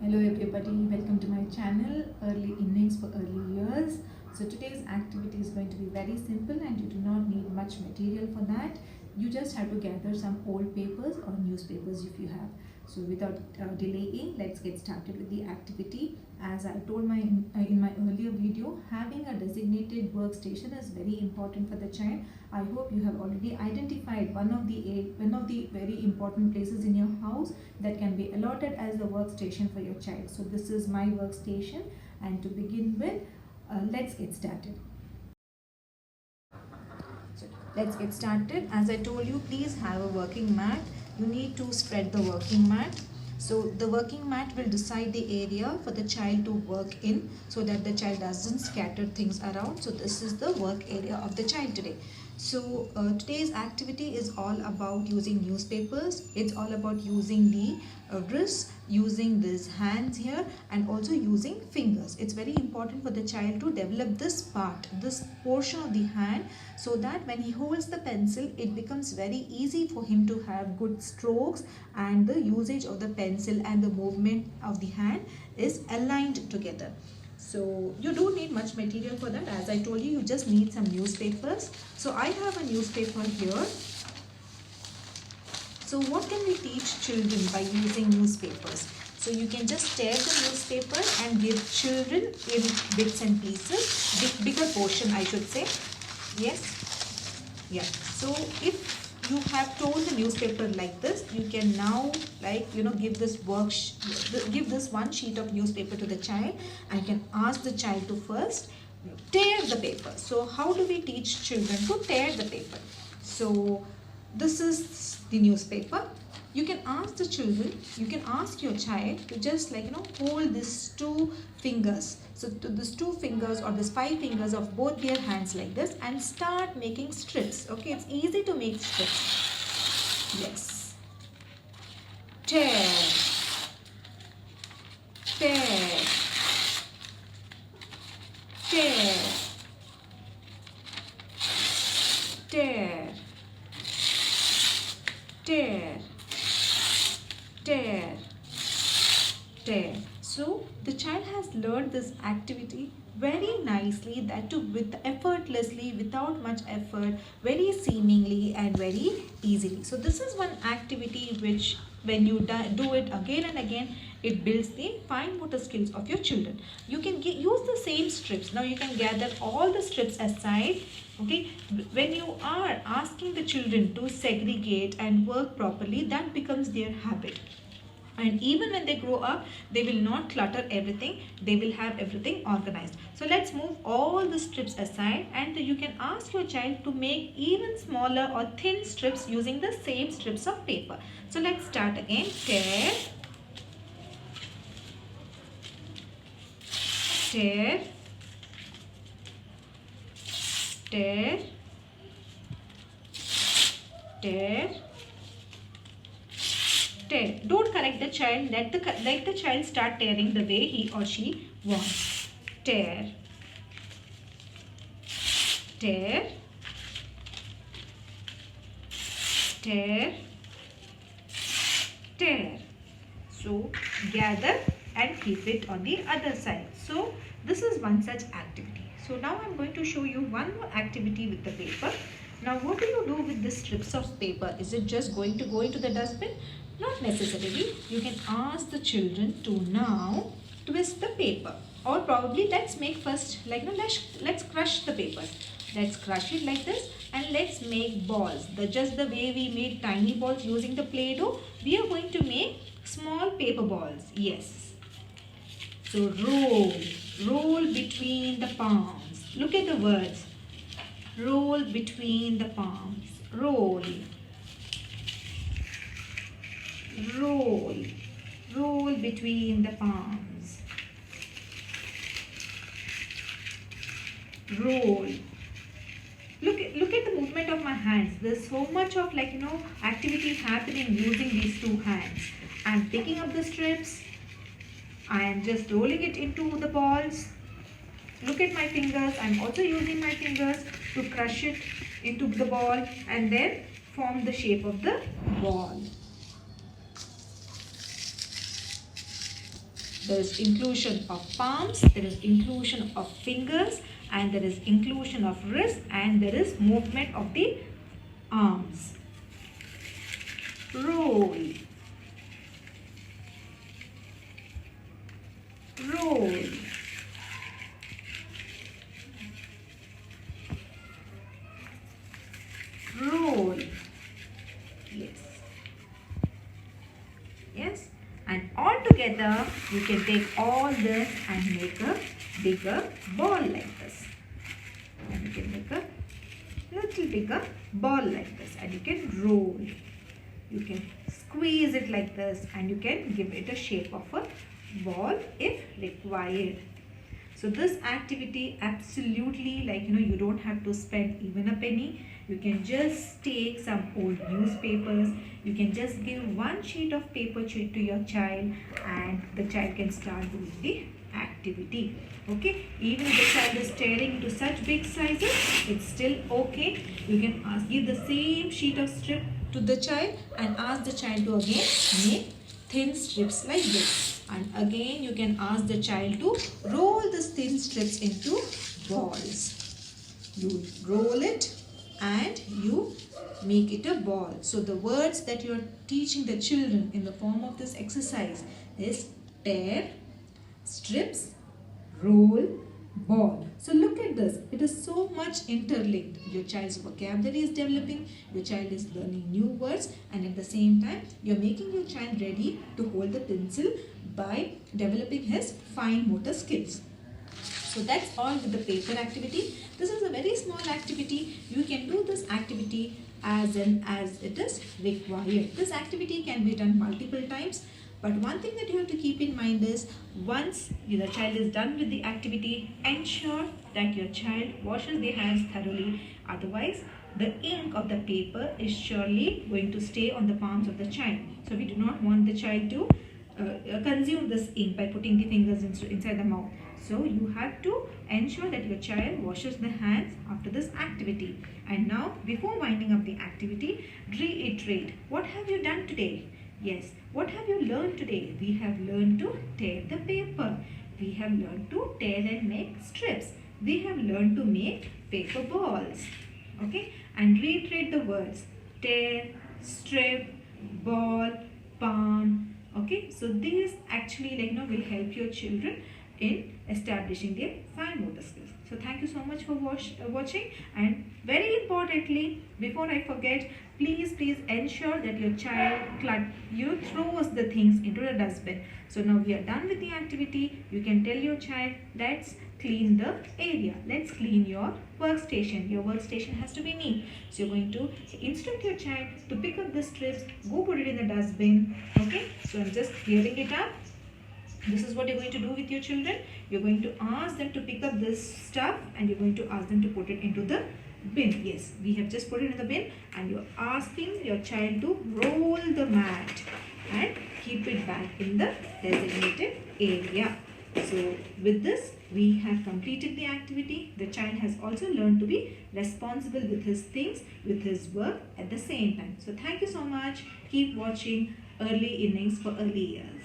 Hello everybody, welcome to my channel Early Innings for Early Years. So today's activity is going to be very simple and you do not need much material for that. You just have to gather some old papers or newspapers if you have. So without delaying, let's get started with the activity. As I told in my earlier video, having a designated workstation is very important for the child. I hope you have already identified one of the very important places in your house that can be allotted as a workstation for your child. So this is my workstation, and to begin with, let's get started. So let's get started. As I told you, please have a working mat. You need to spread the working mat. So the working mat will decide the area for the child to work in so that the child doesn't scatter things around. So this is the work area of the child today. So today's activity is all about using newspapers. It's all about using the wrists, using these hands here, and also using fingers. It's very important for the child to develop this part, this portion of the hand, so that when he holds the pencil, it becomes very easy for him to have good strokes, and the usage of the pencil and the movement of the hand is aligned together. So you don't need much material for that. As I told you, you just need some newspapers. So I have a newspaper here. So what can we teach children by using newspapers? So you can just tear the newspaper and give children in bits and pieces, bigger portion I should say. Yes. Yeah. So if you have torn the newspaper like this, you can now give this one sheet of newspaper to the child, and you can ask the child to first tear the paper. So how do we teach children to tear the paper? So this is the newspaper. You can ask the children, you can ask your child to just hold these two fingers. So to these two fingers or these 5 fingers of both their hands like this, and start making strips. Okay, it's easy to make strips. Yes. Tear. Tear. Tear. Tear. Tear. Tear. Tear. So the child has learned this activity very nicely, that too with effortlessly, without much effort, very seemingly and very easily. So this is one activity which, when you do it again and again, it builds the fine motor skills of your children. You can use the same strips. Now you can gather all the strips aside. Okay, when you are asking the children to segregate and work properly, that becomes their habit. And even when they grow up, they will not clutter everything. They will have everything organized. So let's move all the strips aside, and you can ask your child to make even smaller or thin strips using the same strips of paper. So let's start again. Tear. Tear. Tear. Tear. Tear. Don't correct the child. Let the child start tearing the way he or she wants. Tear. Tear. Tear. Tear. So gather and keep it on the other side. So this is one such activity. So now I'm going to show you one more activity with the paper. Now what do you do with the strips of paper? Is it just going to go into the dustbin? Not necessarily. You can ask the children to now twist the paper, or probably let's make first let's crush the paper. Let's crush it like this, and let's make balls. Just the way we made tiny balls using the Play-Doh, we are going to make small paper balls. Yes. So roll between the palms. Look at the words. Roll between the palms. Roll. Roll between the palms. Roll. Look at the movement of my hands. There's so much of activity happening using these two hands. I'm picking up the strips. I am just rolling it into the balls. Look at my fingers. I'm also using my fingers to crush it into the ball and then form the shape of the ball. There is inclusion of palms, there is inclusion of fingers, and there is inclusion of wrist, and there is movement of the arms. Roll. Roll. Roll. Yes. Yes. And all together you can take all this and make a bigger ball like this. And you can make a little bigger ball like this, and you can roll. You can squeeze it like this, and you can give it a shape of a ball if required. So this activity absolutely, like, you don't have to spend even a penny. You can just take some old newspapers. You can just give one sheet of paper to your child, and the child can start doing the activity. Okay, even if the child is tearing into such big sizes, it's still okay. You can give the same sheet of strip to the child and ask the child to again make thin strips like this. And again you can ask the child to roll the thin strips into balls. You roll it and you make it a ball. So the words that you are teaching the children in the form of this exercise is tear, strips, roll, ball. So look at this. It is so much interlinked. Your child's vocabulary is developing, your child is learning new words, and at the same time you are making your child ready to hold the pencil by developing his fine motor skills. So that's all with the paper activity. This is a very small activity. You can do this activity as it is required. This activity can be done multiple times. But one thing that you have to keep in mind is, once your child is done with the activity, ensure that your child washes their hands thoroughly. Otherwise, the ink of the paper is surely going to stay on the palms of the child. So we do not want the child to consume this ink by putting the fingers inside the mouth. So you have to ensure that your child washes the hands after this activity. And now, before winding up the activity, reiterate, what have you done today? Yes, what have you learned today? We have learned to tear the paper. We have learned to tear and make strips. We have learned to make paper balls. Okay, and reiterate the words tear, strip, ball, palm. Okay, so these actually will help your children in establishing their fine motor skills. So thank you so much for watching, and very importantly, before I forget, please ensure that your child throws the things into the dustbin. So now we are done with the activity. You can tell your child, let's clean the area, let's clean your workstation. Your workstation has to be neat. So you're going to instruct your child to pick up the strips, go put it in the dustbin. Okay, so I'm just clearing it up. This is what you're going to do with your children. You're going to ask them to pick up this stuff, and you're going to ask them to put it into the bin. Yes, we have just put it in the bin, and you're asking your child to roll the mat and keep it back in the designated area. So with this, we have completed the activity. The child has also learned to be responsible with his things, with his work at the same time. So thank you so much. Keep watching Early Innings for Early Years.